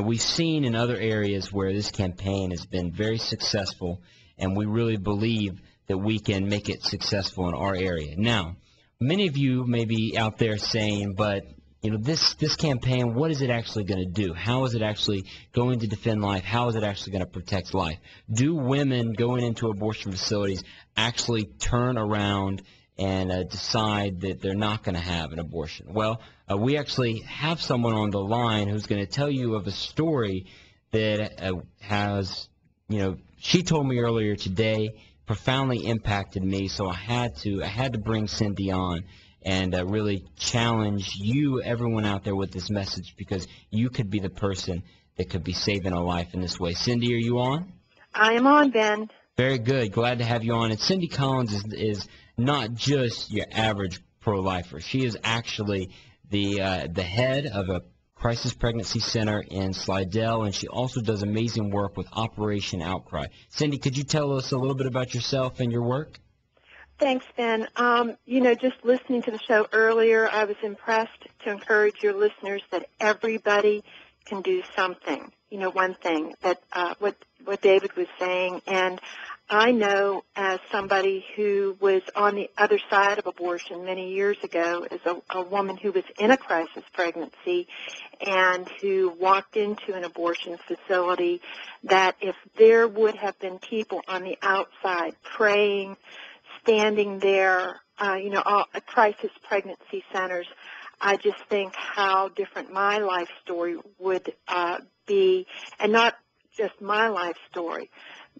we've seen in other areas where this campaign has been very successful, and we really believe that we can make it successful in our area. Now, many of you may be out there saying, but this campaign, what is it actually going to do? How is it actually going to defend life? How is it actually going to protect life? Do women going into abortion facilities actually turn around and decide that they're not going to have an abortion? Well, we actually have someone on the line who's going to tell you of a story that has, she told me earlier today, profoundly impacted me, so I had to bring Cindy on and really challenge you, everyone out there, with this message, because you could be the person that could be saving a life in this way. Cindy, are you on? I am on, Ben. Very good. Glad to have you on. And Cindy Collins is not just your average pro-lifer. She is actually the head of a crisis pregnancy center in Slidell, and she also does amazing work with Operation Outcry. Cindy, could you tell us a little bit about yourself and your work? Thanks, Ben. Just listening to the show earlier, I was impressed to encourage your listeners that everybody can do something, one thing, that what David was saying. And I know, as somebody who was on the other side of abortion many years ago, as a woman who was in a crisis pregnancy and who walked into an abortion facility, that if there would have been people on the outside praying, standing there, crisis pregnancy centers, I just think how different my life story would be, and not just my life story,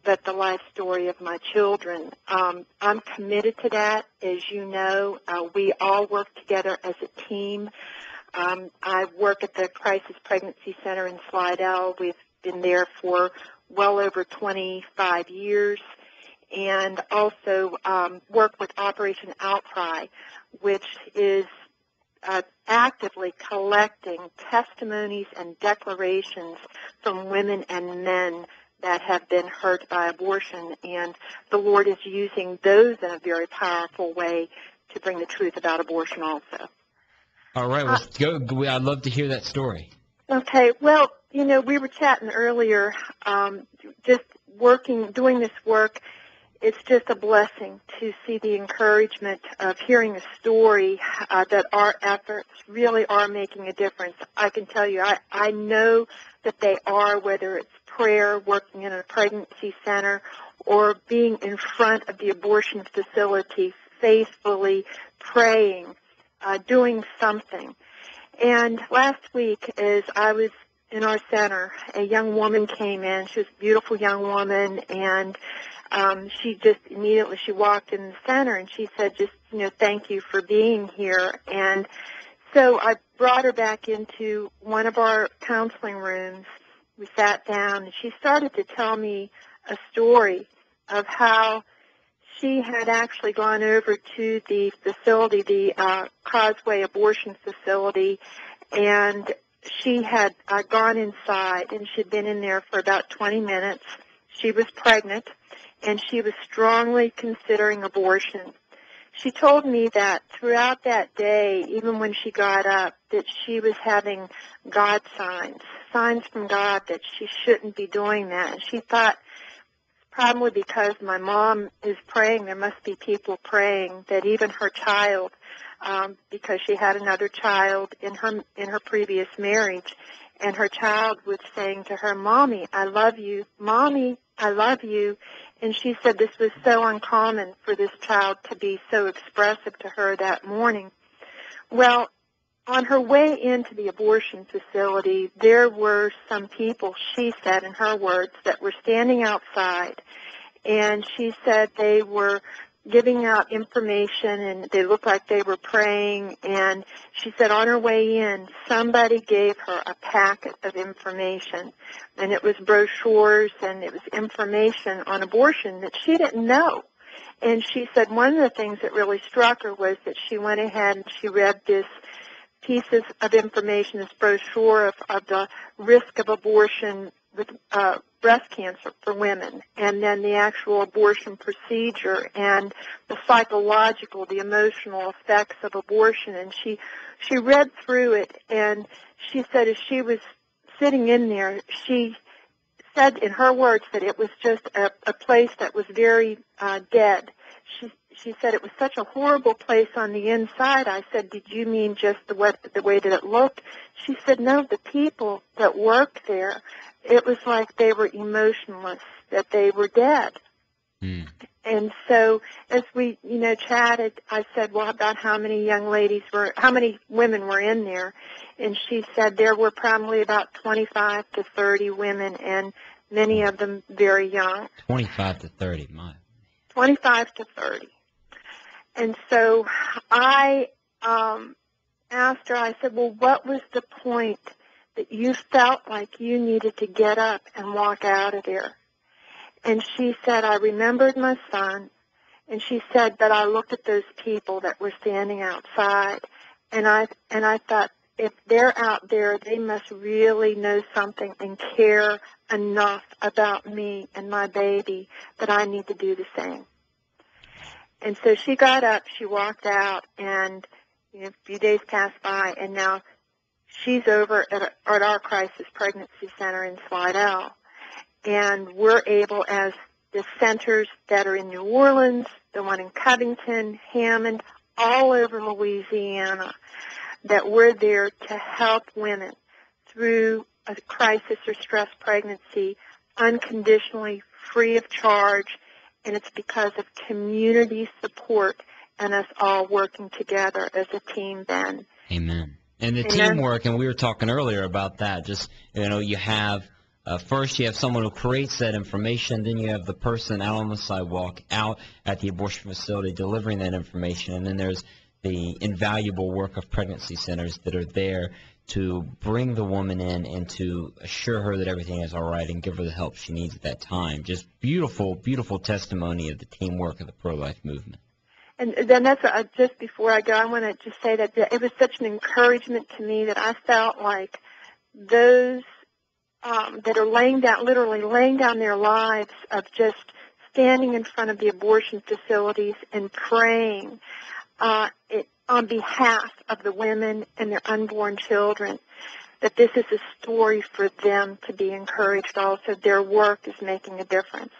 but the life story of my children. I'm committed to that. As you know, we all work together as a team. I work at the Crisis Pregnancy Center in Slidell. We've been there for well over 25 years. And also work with Operation Outcry, which is actively collecting testimonies and declarations from women and men that have been hurt by abortion. And the Lord is using those in a very powerful way to bring the truth about abortion also. All right, let's go. I'd love to hear that story. Okay, well, we were chatting earlier, just doing this work. It's just a blessing to see the encouragement of hearing a story that our efforts really are making a difference. I can tell you, I know that they are, whether it's prayer, working in a pregnancy center, or being in front of the abortion facility, faithfully praying, doing something. And last week, as I was in our center, a young woman came in. She was a beautiful young woman, and she just immediately, she walked in the center and she said, thank you for being here. And so I brought her back into one of our counseling rooms. We sat down and she started to tell me a story of how she had actually gone over to the facility, the Causeway Abortion Facility, and she had gone inside, and she'd been in there for about 20 minutes. She was pregnant, and she was strongly considering abortion. She told me that throughout that day, even when she got up, that she was having God signs from God that she shouldn't be doing that. And she thought, probably because my mom is praying, there must be people praying, that even her child, because she had another child in her previous marriage, and her child was saying to her, Mommy, I love you. Mommy, I love you. And she said this was so uncommon for this child to be so expressive to her that morning. Well, on her way into the abortion facility, there were some people, she said in her words, that were standing outside. And she said they were giving out information, and they looked like they were praying. And she said on her way in, somebody gave her a packet of information, and it was brochures, and it was information on abortion that she didn't know. And she said one of the things that really struck her was that she went ahead and she read this pieces of information, this brochure of the risk of abortion with breast cancer for women, and then the actual abortion procedure and the psychological, the emotional effects of abortion. And she read through it, and she said as she was sitting in there, she said in her words that it was just a place that was very dead. She said it was such a horrible place on the inside. I said, did you mean just the way that it looked? She said, no, the people that worked there, it was like they were emotionless, that they were dead. Mm. And so as we, chatted, I said, well, about how many women were in there? And she said there were probably about 25 to 30 women, and many of them very young. 25 to 30, my. 25 to 30. And so I asked her, I said, well, what was the point that you felt like you needed to get up and walk out of there? And she said, I remembered my son. And she said, but I looked at those people that were standing outside, and I thought, if they're out there, they must really know something and care enough about me and my baby that I need to do the same. And so she got up, she walked out, and a few days passed by, and now she's over at our crisis pregnancy center in Slidell. And we're able, as the centers that are in New Orleans, the one in Covington, Hammond, all over Louisiana, that we're there to help women through a crisis or stress pregnancy unconditionally, free of charge, and it's because of community support and us all working together as a team, Ben. Amen. And the Amen. teamwork, and we were talking earlier about that, just, you have, first you have someone who creates that information, then you have the person out on the sidewalk, out at the abortion facility delivering that information, and then there's the invaluable work of pregnancy centers that are there to bring the woman in and to assure her that everything is all right and give her the help she needs at that time. Just beautiful, beautiful testimony of the teamwork of the pro-life movement. And then that's just before I go, I want to just say that it was such an encouragement to me that I felt like those that are literally laying down their lives of just standing in front of the abortion facilities and praying on behalf of the women and their unborn children, that this is a story for them to be encouraged also. Their work is making a difference.